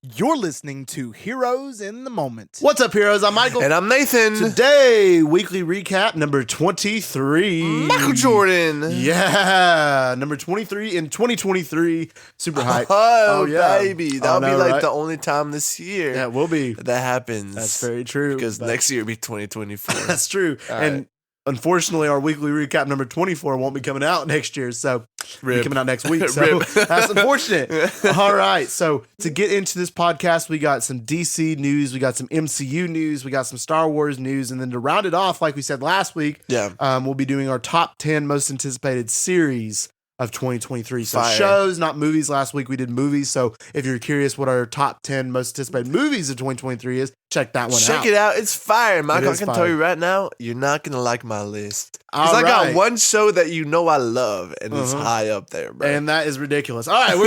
You're listening to Heroes in the Moment. What's up, heroes? I'm Michael. And I'm Nathan. Today, weekly recap number 23. Michael Jordan. Yeah, number 23 in 2023. Super hype. Oh, yeah. baby. That'll be right? the only time this year Yeah, it will be. that happens. That's very true. Because next year will be 2024. That's true. All and right. unfortunately, our weekly recap number 24 won't be coming out next year. So, it'll be Rip. coming out next week. So, Rip. that's unfortunate. All right. So, to get into this podcast, we got some DC news, we got some MCU news, we got some Star Wars news. And then to round it off, like we said last week, we'll be doing our top 10 most anticipated series of 2023. So Fire. shows, not movies. Last week we did movies. So if you're curious what our top 10 most anticipated movies of 2023 is, check that one out. Check it out. It's fire, Michael. is I can fire. tell you right now, you're not going to like my list. All Because I got right. one show that you know I love, and it's high up there, bro. And that is ridiculous. All right,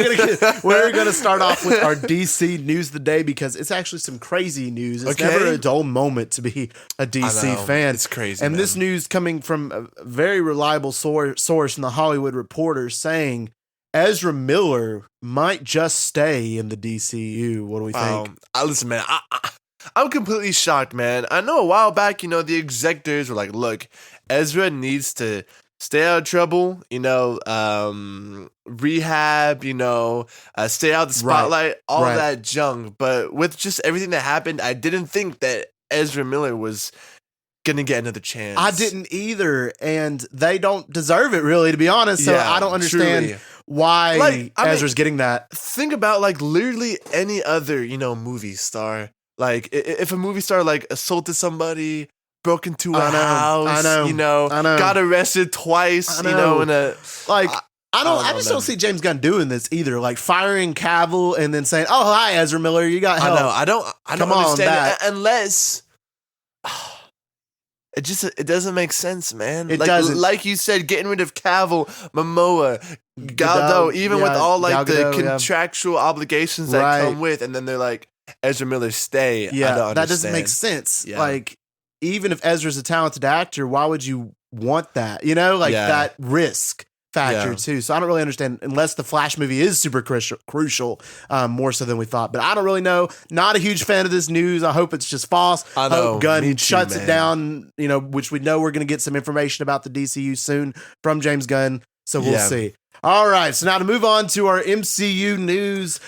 we're gonna start off with our DC news of the day because it's actually some crazy news. It's Okay. never a dull moment to be a DC I know. fan. It's crazy, And man. this news coming from a very reliable source in the Hollywood Reporter saying Ezra Miller might just stay in the DCU. What do we think? Listen, man, I'm completely shocked, man. I know a while back, the executives were like, look, Ezra needs to stay out of trouble, rehab, stay out of the spotlight, all right. that junk. But with just everything that happened, I didn't think that Ezra Miller was going to get another chance. I didn't either, and they don't deserve it, really, to be honest. So Yeah, I don't understand truly. why Ezra's getting that. Think about literally any other, movie star. Like if a movie star assaulted somebody, broke into a house, I know. got arrested twice, I know. in a I just don't see James Gunn doing this either. Like firing Cavill and then saying, "Oh, hi, Ezra Miller, you got help." I don't Come on understand back. it unless it doesn't make sense, man. It doesn't. Like you said, getting rid of Cavill, Momoa, Gadot, even with all Gal the Gadot, yeah. contractual obligations that Right. come with, and then they're like, Ezra Miller, stay. Yeah, I don't that doesn't understand. make sense. Yeah. Like, even if Ezra's a talented actor, why would you want that? Yeah. That risk factor Yeah. too. So I don't really understand unless the Flash movie is super crucial, more so than we thought. But I don't really know. Not a huge fan of this news. I hope it's just false. I know. Hope Gunn Me too, shuts man. it down. Which we know we're going to get some information about the DCU soon from James Gunn. So we'll Yeah. see. All right, so now to move on to our MCU news,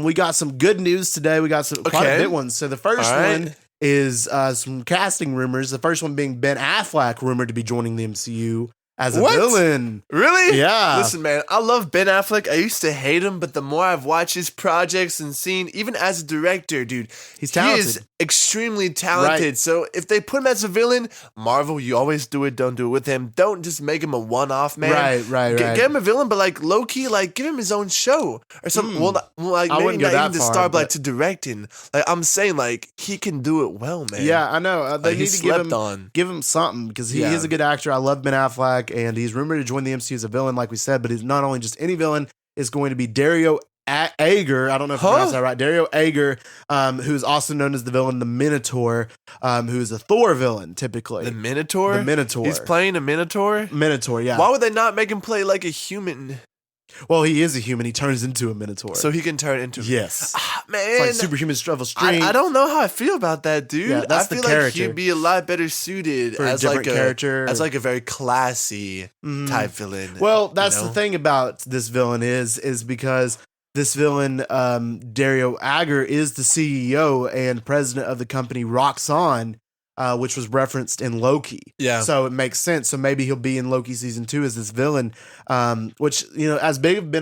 we got some good news today. We got quite a bit ones. So the first All right. one is some casting rumors. The first one being Ben Affleck rumored to be joining the MCU as a What? villain. Really? Yeah. Listen, man, I love Ben Affleck. I used to hate him, but the more I've watched his projects and seen, even as a director, dude, He's talented. He is extremely talented. Right. So if they put him as a villain, Marvel, you always do it. Don't do it with him. Don't just make him a one-off, man. Right. Get him a villain, but low-key, give him his own show or something. Well, I maybe wouldn't go not that even to far, star, but- but to directing. I'm saying, he can do it well, man. Yeah, I know. They He need to give slept him, on. give him something because he Yeah. is a good actor. I love Ben Affleck, and he's rumored to join the MCU as a villain, like we said, but he's not only just any villain. It's going to be Dario Ager. I don't know if I pronounced that right. Dario Ager, who's also known as the villain, the Minotaur, who is a Thor villain, typically. The Minotaur? The Minotaur. He's playing a Minotaur? Minotaur, yeah. Why would they not make him play like a human Well, he is a human. He turns into a Minotaur. so he can turn into yes. Man, It's like superhuman struggle strength. I don't know how I feel about that, dude. Yeah, that's I the feel like character. he'd be a lot better suited For a as different character. as a very classy Mhm. type villain. Well, that's you know? the thing about this villain is because this villain, Dario Ager, is the CEO and president of the company Roxxon, which was referenced in Loki. Yeah. So it makes sense. So maybe he'll be in Loki season 2 as this villain, which, as big of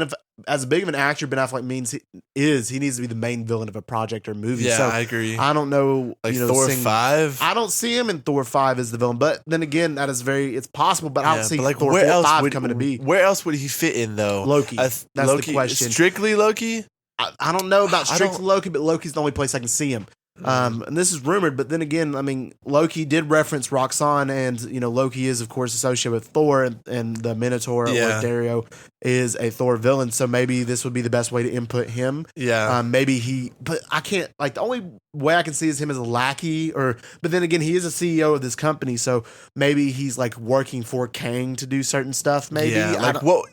an actor Ben Affleck he needs to be the main villain of a project or movie. Yeah, So I agree. I don't know. Thor 5. I don't see him in Thor 5 as the villain, but then again, that is it's possible, but I don't see Thor where 4, else 5 would coming to be. Where else would he fit in though? Loki. That's the Loki, question. Strictly Loki? I don't know about I strictly don't- Loki, but Loki's the only place I can see him. And this is rumored, but then again, I mean, Loki did reference Roxanne, and Loki is of course associated with Thor, and the Minotaur or Dario is a Thor villain, so maybe this would be the best way to input him. But I can't, like, the only way I can see is him as a lackey, but then again, he is a CEO of this company, so maybe he's like working for Kang to do certain stuff. Maybe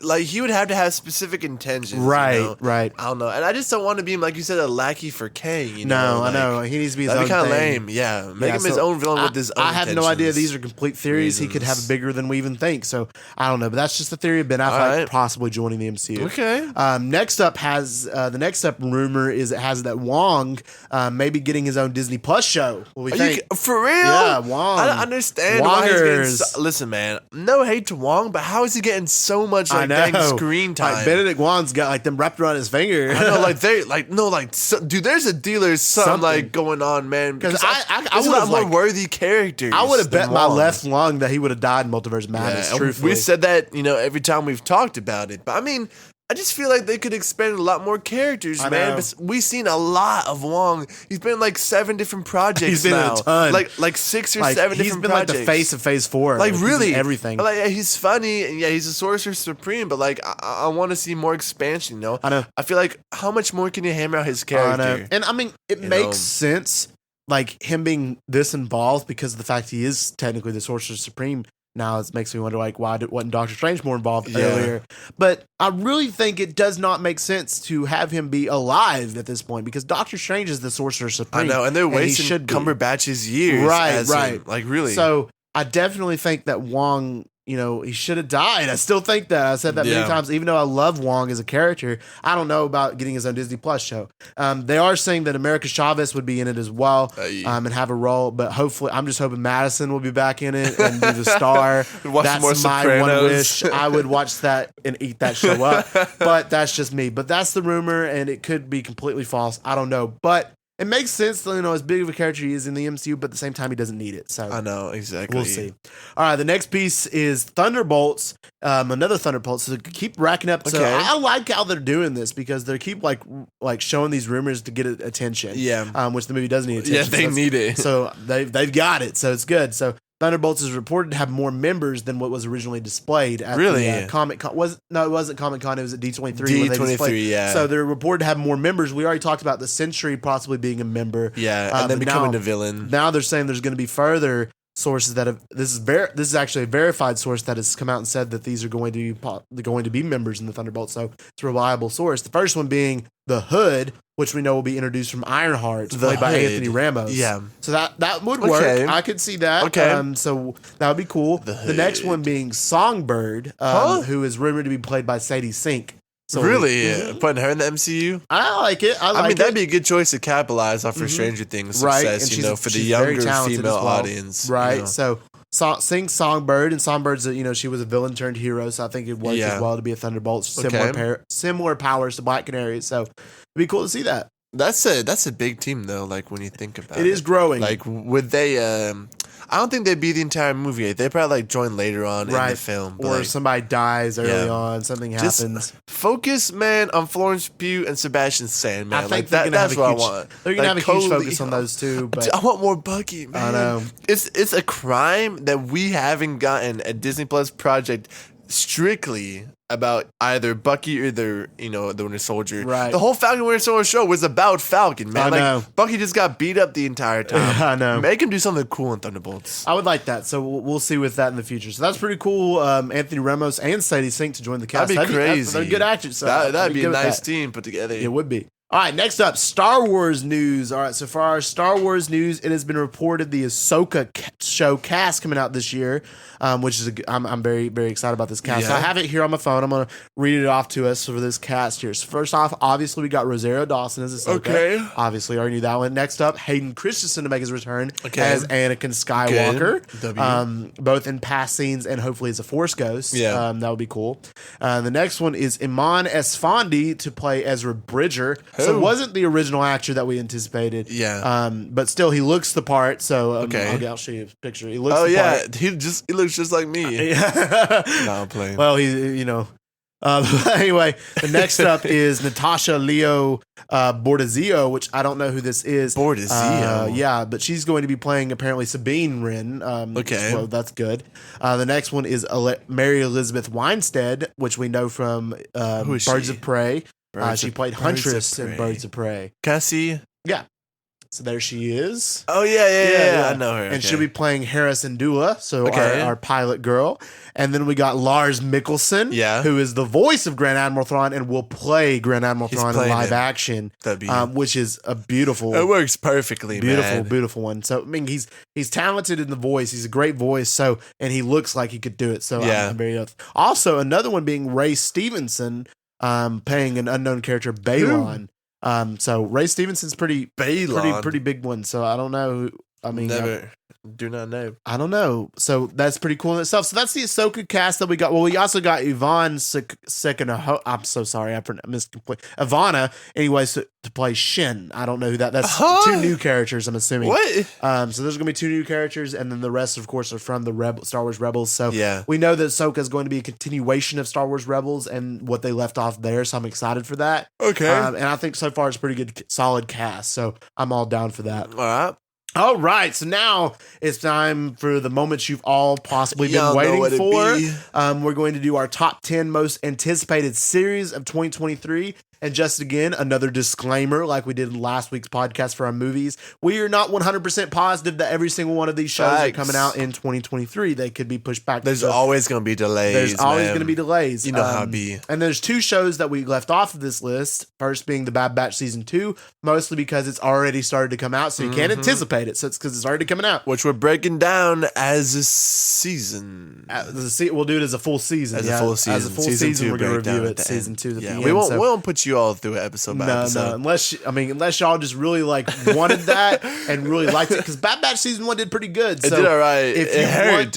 like he would have to have specific intentions, right? I don't know, and I just don't want to be, like you said, a lackey for Kang. No, I know he needs to be his own. That'd be kind of lame. Yeah, make him his own villain with his own. I have no idea. These are complete theories. He could have bigger than we even think. So I don't know, but that's just a theory of Ben Affleck possibly joining the MCU. Okay. Next up the next up rumor is it has that Wong maybe getting his own Disney Plus show. What we think? For real? Yeah, Wong. I don't understand why he's getting listen, man. No hate to Wong, but how is he getting so much dang screen time? Like Benedict Wong's got like them wrapped around his finger. I know, dude. There's a dealer something like going on, man. Because I would have more worthy characters. I would have bet my left lung that he would have died in Multiverse Madness. Truthfully, we said that every time we've talked about it, but I mean, I just feel like they could expand a lot more characters, man. But we've seen a lot of Wong. He's been in like 7 different projects. He's been now. in a ton. Like 6 or 7 different projects. He's been like the face of Phase 4. Like really, everything. Like he's funny, and he's a Sorcerer Supreme. But like, I want to see more expansion. I know. I feel like how much more can you hammer out his character? I know. And I mean, it makes sense, like him being this involved because of the fact he is technically the Sorcerer Supreme. Now it makes me wonder, like, why wasn't Doctor Strange more involved earlier? But I really think it does not make sense to have him be alive at this point because Doctor Strange is the Sorcerer Supreme. I know, and they're wasting Cumberbatch's years. Right. Like, really. So I definitely think that Wong, he should have died. I still think that. I said that many times, even though I love Wong as a character. I don't know about getting his own Disney Plus show. They are saying that America Chavez would be in it as well and have a role, but hopefully, I'm just hoping Madison will be back in it and be the star. That's my one wish. I would watch that and eat that show up, but that's just me. But that's the rumor, and it could be completely false. I don't know, but it makes sense, as big of a character he is in the MCU, but at the same time, he doesn't need it. So I know, exactly. We'll see. All right, the next piece is Thunderbolts. Another Thunderbolts. So keep racking up. So I like how they're doing this because they keep like showing these rumors to get attention. Yeah. Which the movie does need attention. Yeah, they need it. So they've got it. So it's good. So Thunderbolts is reported to have more members than what was originally displayed at the Comic Con. It wasn't Comic Con. It was at D23. D23, yeah. So they're reported to have more members. We already talked about the Sentry possibly being a member. Yeah, and then becoming a villain. Now they're saying there's going to be further sources that have. This is actually a verified source that has come out and said that these are going to be members in the Thunderbolts. So it's a reliable source. The first one being the Hood, which we know will be introduced from Ironheart, played by Anthony Ramos. Yeah. So that would work. I could see that. Okay. So that would be cool. The next one being Songbird, who is rumored to be played by Sadie Sink. So really? Putting her in the MCU? I like it. I mean, that'd be a good choice to capitalize off her Stranger Things success, for the younger female audience. Right. So sing Songbird, and Songbirds, she was a villain turned hero, so I think it worked as well to be a Thunderbolt. Similar powers to Black Canary, so it'd be cool to see that. That's a big team though. Like when you think about it, it is growing. Like would they? I don't think they'd be the entire movie. They probably join later on in the film, or somebody dies early on. Something happens. Focus, man, on Florence Pugh and Sebastian Stan, man. I think that's what I want. They're gonna have a huge focus on those two. But I want more Bucky, man. I know it's a crime that we haven't gotten a Disney Plus project strictly about either Bucky or the Winter Soldier. Right. The whole Falcon Winter Soldier show was about Falcon, man. I know. Bucky just got beat up the entire time. I know. Make him do something cool in Thunderbolts. I would like that. So we'll see with that in the future. So that's pretty cool. Anthony Ramos and Sadie Sink to join the cast. That'd be crazy. They're good actors. So that'd be a nice team put together. It would be. All right, next up, Star Wars news. All right, so for our Star Wars news, it has been reported the Ahsoka show cast coming out this year, which is I'm very, very excited about this cast. Yeah. So I have it here on my phone. I'm going to read it off to us for this cast here. So first off, obviously, we got Rosario Dawson as Ahsoka. Okay. Obviously, already knew that one. Next up, Hayden Christensen to make his return as Anakin Skywalker. Both in past scenes and hopefully as a Force ghost. Yeah. That would be cool. The next one is Iman Esfandi to play Ezra Bridger. So it wasn't the original actor that we anticipated. Yeah. But still, he looks the part. So I'll show you a picture. He looks the part. He looks just like me. Yeah. No, I'm playing. Well, he Anyway, the next up is Natasha Leo Bordizio, which I don't know who this is. Bordizio. Yeah, but she's going to be playing apparently Sabine Wren. Okay. Well, that's good. The next one is Mary Elizabeth Winstead, which we know from Who is Birds she? of Prey. She played Huntress in Birds of Prey. Cassie. Yeah. So there she is. Oh, yeah. I know her. And she'll be playing Harrison Dula, so Okay. our pilot girl. And then we got Lars Mikkelsen, who is the voice of Grand Admiral Thrawn and will play Grand Admiral Thrawn in live action, which is a beautiful... It works perfectly, beautiful one. So, I mean, he's talented in the voice. He's a great voice, and he looks like he could do it. So, I'm very... Also, another one being Ray Stevenson, playing an unknown character, Balon. So Ray Stevenson's pretty big one. So I don't know. I mean, do not know. I don't know. So that's pretty cool in itself. So that's the Ahsoka cast that we got. Well, we also got Yvonne Sekinoho. I'm so sorry. I missed completely. Ivana, anyways, to play Shin. I don't know who that's two new characters, I'm assuming. What? So there's going to be two new characters, and then the rest, of course, are from the Star Wars Rebels. So we know that Ahsoka is going to be a continuation of Star Wars Rebels and what they left off there. So I'm excited for that. Okay. And I think so far it's a pretty good, solid cast. So I'm all down for that. All right. All right, so now it's time for the moments you've all possibly been waiting for. We're going to do our top 10 most anticipated series of 2023. And just again, another disclaimer like we did in last week's podcast for our movies. We are not 100% positive that every single one of these shows are coming out in 2023. They could be pushed back. There's always going to be delays. There's always going to be delays. You know how it be. And there's two shows that we left off of this list. First being The Bad Batch Season 2, mostly because it's already started to come out, so you can't anticipate it. So it's because it's already coming out. Which we're breaking down as a season. We'll do it as a full season. As a full season. As a full season, we're going to review it. Season 2 at the end. We won't put you all through it episode by episode. No, unless y'all just really wanted that and really liked it, because Bad Batch Season 1 did pretty good. So it did all right.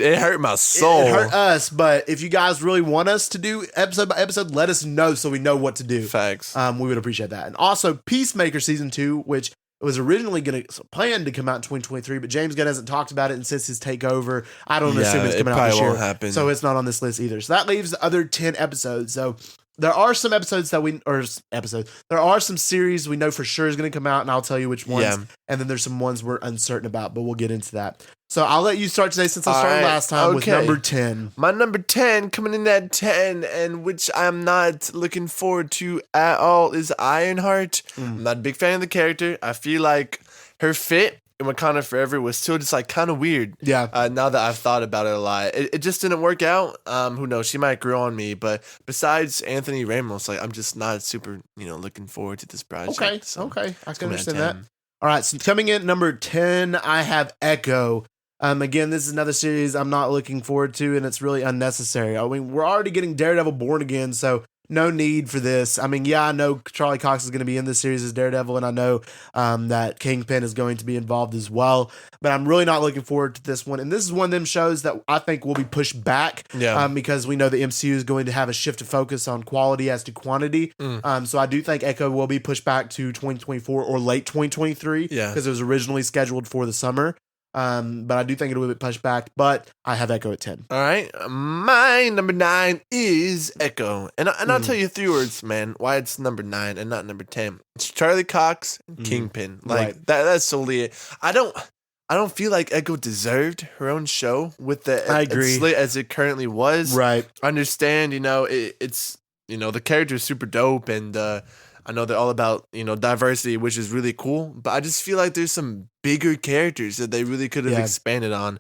It hurt my soul. It hurt us, but if you guys really want us to do episode by episode, let us know so we know what to do. Facts. We would appreciate that. And also Peacemaker Season 2, which was originally planned to come out in 2023, but James Gunn hasn't talked about it, and since his takeover, I don't assume it's coming out this year. Won't happen. So it's not on this list either. So that leaves the other 10 episodes. So there are some there are some series we know for sure is going to come out, and I'll tell you which ones. Yeah. And then there's some ones we're uncertain about, but we'll get into that. So I'll let you start today since I started last time with number 10. My number 10 coming in at 10, and which I'm not looking forward to at all, is Ironheart. I'm not a big fan of the character. I feel like her fit in Wakanda Forever was still just like kind of weird. Yeah. Now that I've thought about it a lot, it just didn't work out. Who knows? She might grow on me, but besides Anthony Ramos, like I'm just not super, looking forward to this project. Okay. I can understand that. All right. So coming in at number 10, I have Echo. Again, this is another series I'm not looking forward to, and it's really unnecessary. I mean, we're already getting Daredevil Born Again, so no need for this. I mean, I know Charlie Cox is going to be in this series as Daredevil, and I know that Kingpin is going to be involved as well, but I'm really not looking forward to this one. And this is one of them shows that I think will be pushed back because we know the MCU is going to have a shift of focus on quality as to quantity. So I do think Echo will be pushed back to 2024 or late 2023 because it was originally scheduled for the summer. But I do think it'll be pushed back, but I have Echo at 10. All right. My number 9 is Echo. And I'll tell you 3 words, man, why it's number 9 and not number 10. It's Charlie Cox and Kingpin. That's solely it. I don't feel like Echo deserved her own show with the slit as it currently was. Right. I understand, it's the character is super dope, and I know they're all about, diversity, which is really cool, but I just feel like there's some bigger characters that they really could have expanded on.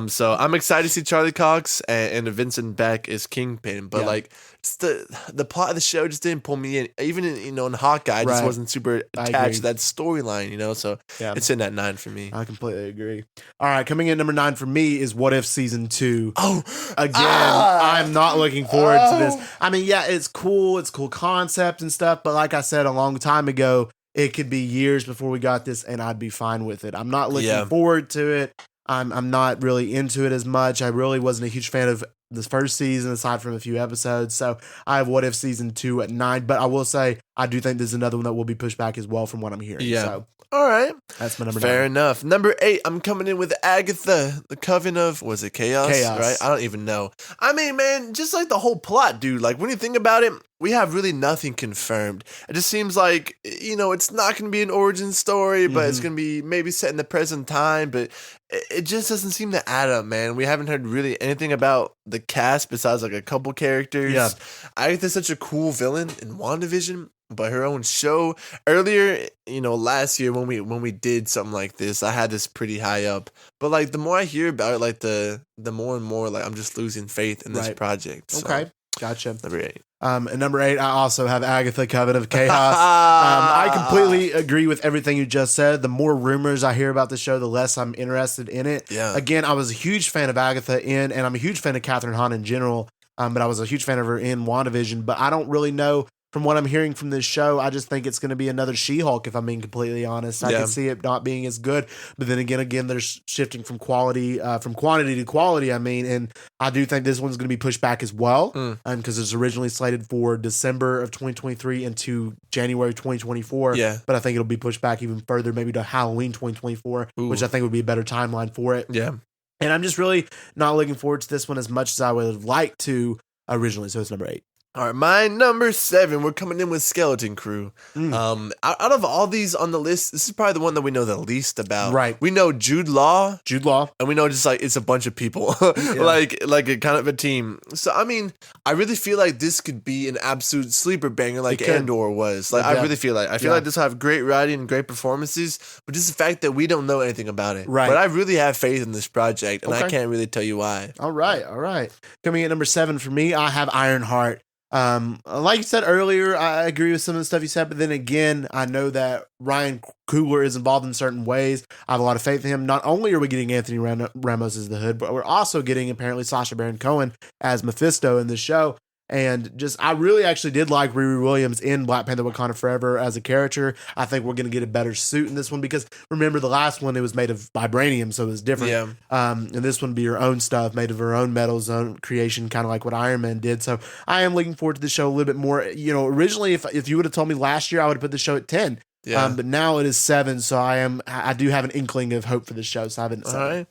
So I'm excited to see Charlie Cox and Vincent Beck as Kingpin, but it's the plot of the show just didn't pull me in. Even in Hawkeye, I just wasn't super attached to that storyline, so it's in that 9 for me. I completely agree. All right, coming in number 9 for me is What If Season 2. Oh, again, I'm not looking forward to this. I mean, it's cool. It's cool concept and stuff, but like I said a long time ago, it could be years before we got this, and I'd be fine with it. I'm not looking forward to it. I'm not really into it as much. I really wasn't a huge fan of this first season, aside from a few episodes. So I have What If season 2 at 9. But I will say, I do think there's another one that will be pushed back as well from what I'm hearing. Yeah. So all right. That's my number 9. Fair enough. Number 8, I'm coming in with Agatha, the Coven of, was it Chaos? Right? I don't even know. I mean, man, just like the whole plot, dude. Like, when you think about it, we have really nothing confirmed. It just seems like, it's not going to be an origin story, but it's going to be maybe set in the present time, but it just doesn't seem to add up, man. We haven't heard really anything about the cast besides like a couple characters. Yeah. Agatha's such a cool villain in WandaVision, but her own show. Earlier, last year when we did something like this, I had this pretty high up. But like the more I hear about it, like the more and more like I'm just losing faith in this project. So, okay. Gotcha. Number 8. And number 8, I also have Agatha, Coven of Chaos. I completely agree with everything you just said. The more rumors I hear about the show, the less I'm interested in it. Yeah. Again, I was a huge fan of Agatha and I'm a huge fan of Catherine Hahn in general. But I was a huge fan of her in WandaVision. But I don't really know. From what I'm hearing from this show, I just think it's going to be another She-Hulk, if I'm being completely honest. I can see it not being as good. But then again, they're shifting from quantity to quality, and I do think this one's going to be pushed back as well, because it's originally slated for December of 2023 into January 2024. Yeah. But I think it'll be pushed back even further, maybe to Halloween 2024, which I think would be a better timeline for it. Yeah. And I'm just really not looking forward to this one as much as I would have liked to originally. So it's number 8. All right, my number 7, we're coming in with Skeleton Crew. Out of all these on the list, this is probably the one that we know the least about. Right. We know Jude Law. And we know just like it's a bunch of people, like a kind of a team. So, I mean, I really feel like this could be an absolute sleeper banger like Andor was. Like, I really feel like. I feel like this will have great writing and great performances, but just the fact that we don't know anything about it. Right. But I really have faith in this project, and I can't really tell you why. All right. Coming at number 7 for me, I have Ironheart. Like you said earlier, I agree with some of the stuff you said, but then again, I know that Ryan Coogler is involved in certain ways. I have a lot of faith in him. Not only are we getting Anthony Ramos as the Hood, but we're also getting apparently Sacha Baron Cohen as Mephisto in the show. And just, I really actually did like Riri Williams in Black Panther Wakanda Forever as a character. I think we're going to get a better suit in this one because remember the last one, it was made of vibranium, so it was different. Yeah. And this one be her own stuff, made of her own metals, own creation, kind of like what Iron Man did. So I am looking forward to the show a little bit more. Originally, if you would have told me last year, I would have put the show at 10. Yeah. But now it is 7, so I do have an inkling of hope for the show. So I have it at 7.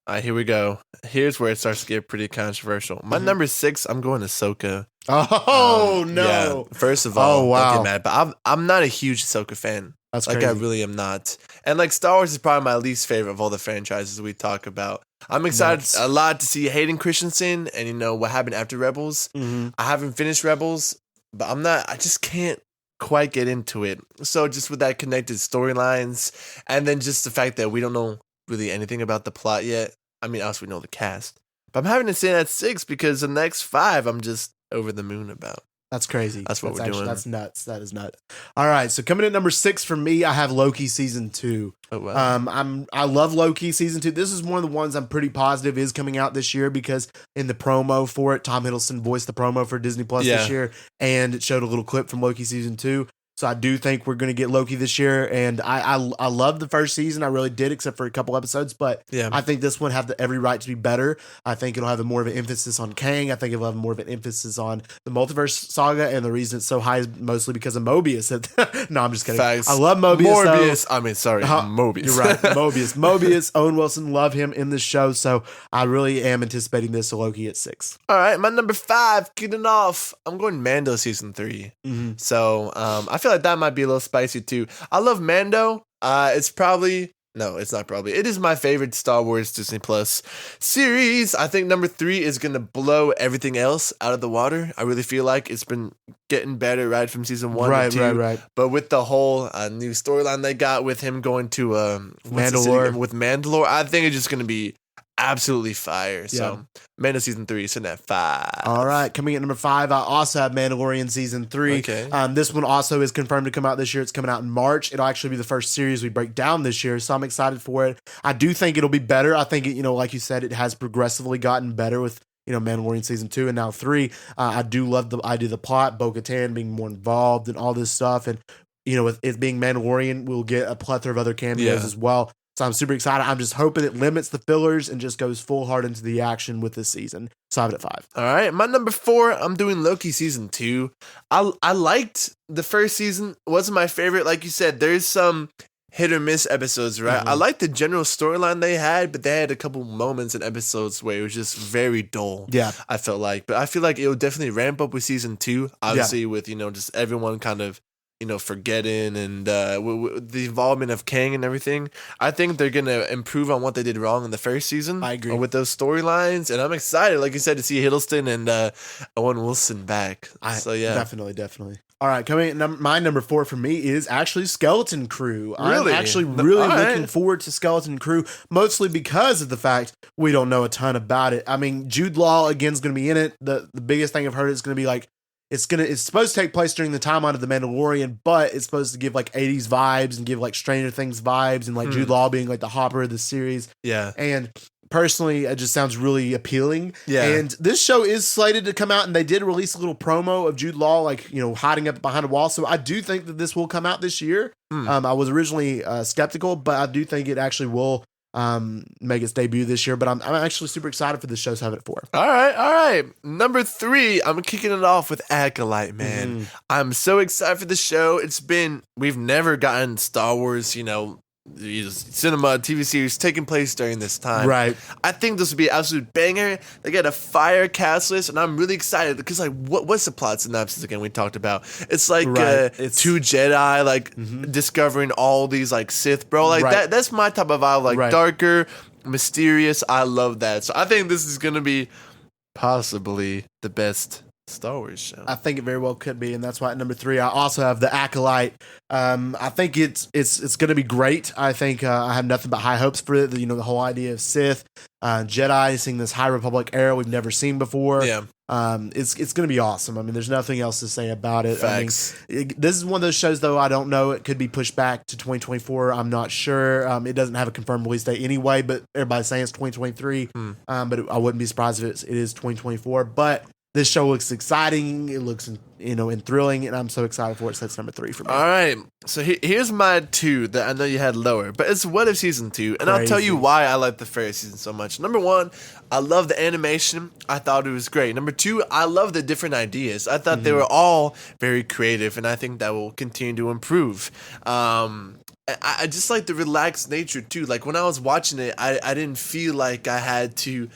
All right, here we go. Here's where it starts to get pretty controversial. My number 6, I'm going to Ahsoka. Oh, no. Yeah. First of all, wow. don't get mad, but I'm not a huge Ahsoka fan. That's like, crazy. I really am not. And like Star Wars is probably my least favorite of all the franchises we talk about. I'm excited a lot to see Hayden Christensen and what happened after Rebels. I haven't finished Rebels, but I just can't quite get into it. So just with that connected storylines and then just the fact that we don't know really anything about the plot yet. I mean, also we know the cast. But I'm having to say at 6 because the next 5 I'm just over the moon about. That's crazy. That's what we're doing. That's nuts. That is nuts. All right. So coming in at number 6 for me, I have Loki season 2. Oh, wow. I love Loki season 2. This is one of the ones I'm pretty positive is coming out this year because in the promo for it, Tom Hiddleston voiced the promo for Disney Plus this year, and it showed a little clip from Loki season 2. So I do think we're going to get Loki this year, and I love the first season. I really did, except for a couple episodes. But I think this one have every right to be better. I think it'll have more of an emphasis on Kang. I think it'll have more of an emphasis on the multiverse saga, and the reason it's so high is mostly because of Mobius. No, I'm just kidding. Facts. I love Mobius. Morbius. I mean, sorry, Mobius. You're right, Mobius. Owen Wilson, love him in this show. So I really am anticipating this. So Loki at 6. All right, my number 5, getting off. I'm going Mando season 3. So I feel like that might be a little spicy too. I love Mando. It's not probably. It is my favorite Star Wars Disney Plus series. I think number 3 is going to blow everything else out of the water. I really feel like it's been getting better right from season 1 to 2. Right. But with the whole new storyline they got with him going to Mandalore. With Mandalore, I think it's just going to be absolutely fire. So Mando season 3 sitting at 5. All right, coming at number 5, I also have Mandalorian season 3. Okay. This one also is confirmed to come out this year. It's coming out in March. It'll actually be the first series we break down this year, so I'm excited for it. I do think it'll be better. I think it, like you said, it has progressively gotten better with Mandalorian season 2 and now 3. I do love the idea of the plot, Bo-Katan being more involved and all this stuff, and with it being Mandalorian, we'll get a plethora of other cameos as well. So I'm super excited. I'm just hoping it limits the fillers and just goes full hard into the action with this season. So I have it at 5. All right, my number 4, I'm doing Loki season 2. I liked the first season. It wasn't my favorite. Like you said, there's some hit or miss episodes, right? Mm-hmm. I liked the general storyline they had, but they had a couple moments in episodes where it was just very dull. Yeah. I felt like. But I feel like it'll definitely ramp up with season 2, obviously with, just everyone kind of forgetting and the involvement of Kang and everything. I think they're going to improve on what they did wrong in the first season. I agree. With those storylines. And I'm excited, like you said, to see Hiddleston and Owen Wilson back. So, yeah. Definitely. All right, my number 4 for me is actually Skeleton Crew. Really? I'm actually really looking forward to Skeleton Crew, mostly because of the fact we don't know a ton about it. I mean, Jude Law, again, is going to be in it. The biggest thing I've heard is going to be like, it's supposed to take place during the timeline of The Mandalorian, but it's supposed to give like 80s vibes and give like Stranger Things vibes and like Jude Law being like the Hopper of the series. Yeah. And personally, it just sounds really appealing. Yeah. And this show is slated to come out, and they did release a little promo of Jude Law, like, hiding up behind a wall. So I do think that this will come out this year. I was originally skeptical, but I do think it actually will make its debut this year. But I'm actually super excited for this show, so I have it at 4. All right. Number 3, I'm kicking it off with Acolyte, man. Mm-hmm. I'm so excited for the show. We've never gotten Star Wars, cinema, TV series taking place during this time. Right. I think this would be an absolute banger. They got a fire cast list, and I'm really excited because, like, what's the plot synopsis again we talked about? It's like It's 2 Jedi, like, discovering all these, like, Sith, bro. Like, that's my type of vibe, like, darker, mysterious. I love that. So I think this is going to be possibly the best Star Wars show. I think it very well could be, and that's why at number 3 I also have The Acolyte. I think it's going to be great. I think I have nothing but high hopes for it. The whole idea of Sith, Jedi, seeing this High Republic era we've never seen before. Yeah. It's going to be awesome. I mean, there's nothing else to say about it. Facts. I mean, this is one of those shows, though, I don't know. It could be pushed back to 2024. I'm not sure. It doesn't have a confirmed release date anyway, but everybody's saying it's 2023. But I wouldn't be surprised if it is 2024. But this show looks exciting. It looks, and thrilling, and I'm so excited for it. So that's number 3 for me. All right. So here's my 2 that I know you had lower, but it's What If Season 2, and I'll tell you why I like the first season so much. Number 1, I love the animation. I thought it was great. Number 2, I love the different ideas. I thought they were all very creative, and I think that will continue to improve. I just like the relaxed nature too. Like when I was watching it, I didn't feel like I had to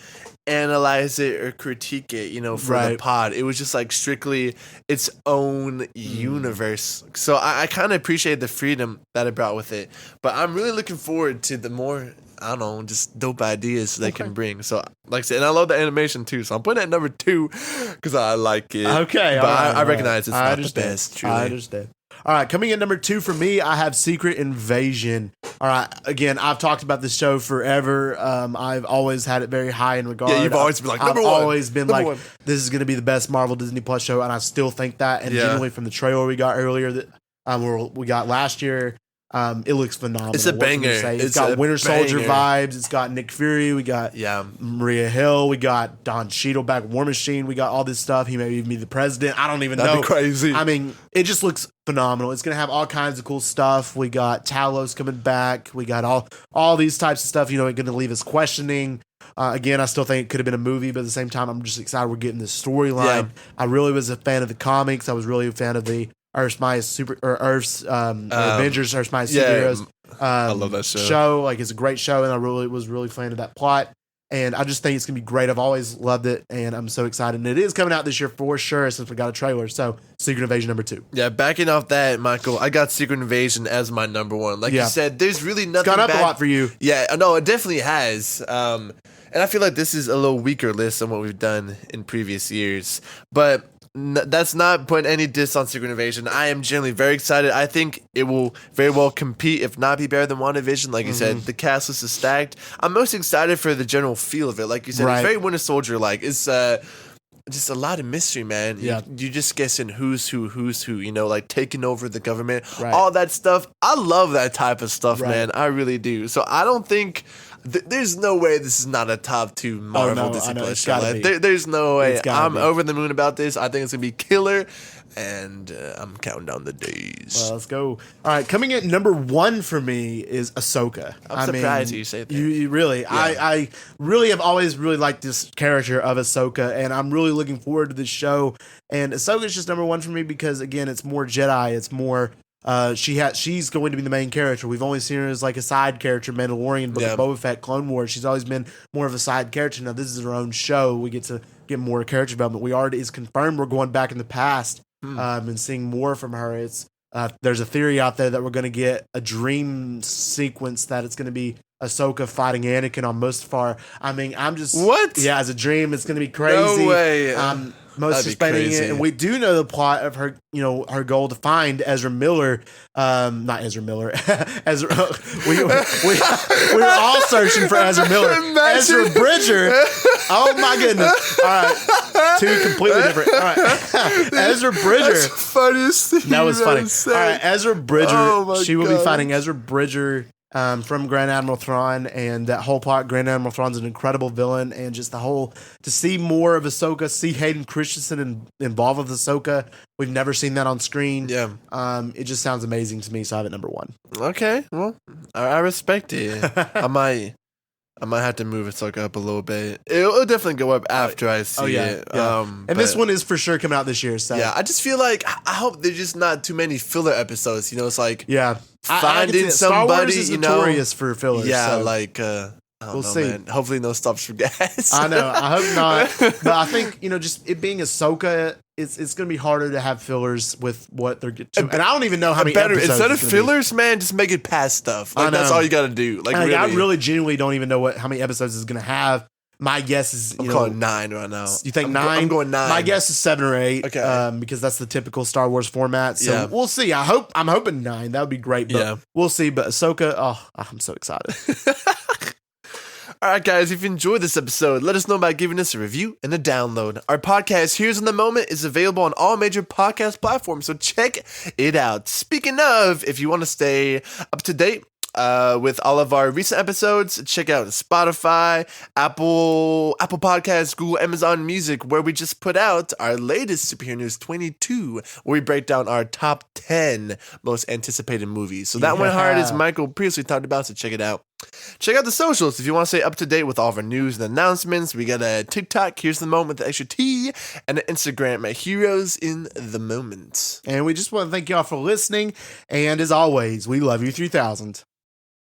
analyze it or critique it, for the pod. It was just like strictly its own universe. So I kind of appreciate the freedom that it brought with it. But I'm really looking forward to the more, I don't know, just dope ideas they can bring. So like I said, and I love the animation too. So I'm putting it at number 2 because I like it. Okay. But I recognize it's not the best, truly. I understand. All right, coming in number 2 for me, I have Secret Invasion. All right, again, I've talked about this show forever. I've always had it very high in regard. Yeah, you've always been like, number 1. I've always been like, this is going to be the best Marvel Disney Plus show, and I still think that. And genuinely from the trailer we got earlier, that we got last year, it looks phenomenal. It's a banger. It's got Winter Soldier vibes. It's got Nick Fury. We got Maria Hill. We got Don Cheadle back, War Machine. We got all this stuff. He may even be the president. I don't even know. That'd be crazy. I mean, it just looks phenomenal. It's going to have all kinds of cool stuff. We got Talos coming back. We got all these types of stuff, going to leave us questioning. Again, I still think it could have been a movie, but at the same time, I'm just excited we're getting this storyline. Yeah. I really was a fan of the comics. I was really a fan of the Avengers, Earth's Mightiest Superheroes. I love that show. Like, it's a great show, and I was really a fan of that plot. And I just think it's going to be great. I've always loved it, and I'm so excited. And it is coming out this year for sure since we got a trailer. So, Secret Invasion number 2. Yeah, backing off that, Michael, I got Secret Invasion as my number 1. Like you said, there's really nothing. It's gone up a lot for you. Yeah, no, it definitely has. And I feel like this is a little weaker list than what we've done in previous years. But that's not putting any diss on Secret Invasion. I am generally very excited. I think it will very well compete, if not be better than WandaVision. Like you said, the cast list is stacked. I'm most excited for the general feel of it. Like you said, it's very Winter Soldier-like. It's just a lot of mystery, man. Yeah. You're just guessing who's who, like taking over the government. All that stuff. I love that type of stuff, man. I really do. So I don't think... there's no way this is not a top 2 Marvel Disney Plus show. Like, there's no way. I'm over the moon about this. I think it's going to be killer. and I'm counting down the days. Well, let's go. All right, coming in number 1 for me is Ahsoka. I'm surprised you say that. You really, yeah. I really have always really liked this character of Ahsoka, and I'm really looking forward to this show. And Ahsoka is just number 1 for me because, again, it's more Jedi. It's more. She's going to be the main character. We've only seen her as like a side character, Mandalorian, Book of Boba Fett, Clone Wars. She's always been more of a side character. Now this is her own show. We get to get more character development. It's confirmed we're going back in the past and seeing more from her. It's there's a theory out there that we're going to get a dream sequence that it's going to be Ahsoka fighting Anakin on Mustafar. I mean, I'm just Yeah, as a dream, it's going to be crazy. No way. Most suspending it, and we do know the plot of her. Her goal to find Ezra Miller, not Ezra Miller. Ezra, we were all searching for Ezra Miller. Ezra Bridger. Oh my goodness! All right, 2 completely different. All right, Ezra Bridger. That's the funniest thing. That was funny. All right, Ezra Bridger. Oh she will be fighting Ezra Bridger. From Grand Admiral Thrawn, and that whole plot. Grand Admiral Thrawn's an incredible villain, and just the whole to see more of Ahsoka, see Hayden Christensen involved with Ahsoka. We've never seen that on screen. Yeah. It just sounds amazing to me, so I have it number 1. Okay, well, I respect it. I might have to move Ahsoka up a little bit. It'll definitely go up after I see it. Yeah. And this one is for sure coming out this year. So yeah, I just feel like I hope there's just not too many filler episodes. It's like finding somebody. Star Wars is notorious for fillers. Yeah, so. Like we'll see. Man. Hopefully, no stops for gas. I know. I hope not. But I think just it being Ahsoka, it's going to be harder to have fillers with what they're getting to. And I don't even know how many episodes instead of fillers, man, just make it past stuff. Like that's all you got to do. Like really. I really genuinely don't even know how many episodes it's going to have. My guess is I'm calling 9 right now. You think 9? I'm going 9. My guess is 7 or 8. Okay. Because that's the typical Star Wars format. So we'll see. I'm hoping 9. That would be great. But we'll see. But Ahsoka, I'm so excited. All right, guys, if you enjoyed this episode, let us know by giving us a review and a download. Our podcast, Here's in the Moment, is available on all major podcast platforms, so check it out. Speaking of, if you want to stay up to date with all of our recent episodes, check out Spotify, Apple Podcasts, Google, Amazon Music, where we just put out our latest Superhero News 22, where we break down our top 10 most anticipated movies. So that went hard, as Michael previously talked about, so check it out. Check out the socials if you want to stay up to date with all of our news and announcements. We got a TikTok, Here's the Moment with the extra T, and an Instagram at Heroes in the Moment. And we just want to thank y'all for listening. And as always, we love you 3000.